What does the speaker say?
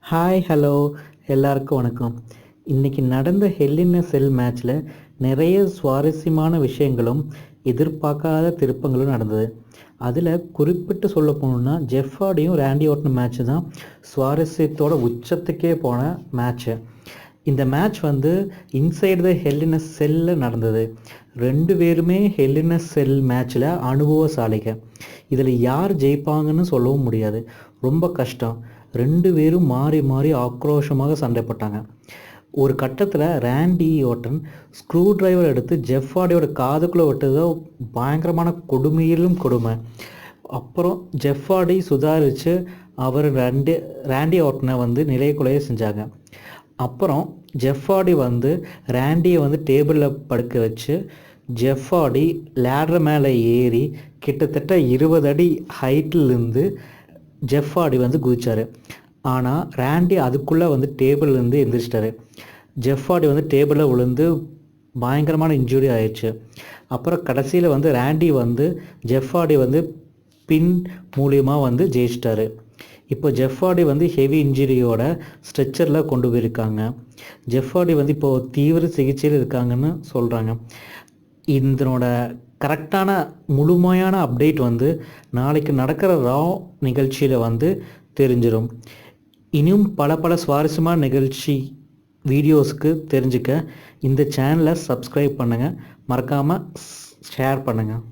Hi hello எல்லாருக்கும் வணக்கம். இன்றைக்கி நடந்த ஹெல் இன் எ செல் மேட்ச்சில் நிறைய சுவாரஸ்யமான விஷயங்களும் எதிர்பார்க்காத திருப்பங்களும் நடந்தது. அதில் குறிப்பிட்டு சொல்ல போகணுன்னா ஜெஃப் ஹார்டியும் ரேண்டி ஓர்டன் மேட்ச்சு தான் சுவாரஸ்யத்தோட உச்சத்துக்கே போன மேட்ச்சு. இந்த மேட்ச் இன்சைடு த ஹெல் இன் எ செல்லில் நடந்தது. ரெண்டு பேருமே ஹெல் இன் எ செல் மேட்ச்சில் அனுபவசாலிக. இதில் யார் ஜெயிப்பாங்கன்னு சொல்லவும் முடியாது, ரொம்ப கஷ்டம். ரெண்டு பேரும் மாறி மாறி ஆக்ரோஷமாக சண்டை போட்டாங்க. ஒரு கட்டத்தில் ரேண்டி ஓர்டன் ஸ்க்ரூ டிரைவர் எடுத்து ஜெஃப் ஹார்டியோட காதுக்குள்ளே விட்டதோ பயங்கரமான கொடுமையிலும் கொடுமை. அப்புறம் ஜெஃப் ஹார்டி சுதாரித்து அவர் ரேண்டி ஓர்டனை நிலைக்குலைய செஞ்சாங்க. அப்புறம் ஜெஃப் ஹார்டி ரேண்டியை டேபிளில் படுக்க வச்சு ஜெஃப் ஹார்டி லேடர் மேலே ஏறி கிட்டத்தட்ட 20 அடி ஹைட்டிலிருந்து ஜெஃப் ஹார்டி குதிச்சார். ஆனால் ரேண்டி அதுக்குள்ளே டேபிள்லேருந்து எந்திரிச்சிட்டாரு. ஜெஃப் ஹார்டி டேபிளில் விழுந்து பயங்கரமான இன்ஜுரி ஆயிடுச்சு. அப்புறம் கடைசியில் ரேண்டி ஜெஃப் ஹார்டி பின் மூலியமாக ஜெயிச்சிட்டாரு. இப்போ ஜெஃப் ஹார்டி ஹெவி இன்ஜுரியோட ஸ்ட்ரெச்சரில் கொண்டு போயிருக்காங்க. ஜெஃப் ஹார்டி இப்போது தீவிர சிகிச்சையில் இருக்காங்கன்னு சொல்கிறாங்க. இதனோட கரெக்டான முழுமையான அப்டேட் நாளைக்கு நடக்கிற ரா நிகழ்ச்சியில் தெரிஞ்சிடும். இனியும் பல சுவாரஸ்யமான நிகழ்ச்சி வீடியோஸுக்கு தெரிஞ்சுக்க இந்த சேனலை சப்ஸ்கிரைப் பண்ணுங்கள், மறக்காமல் ஷேர் பண்ணுங்கள்.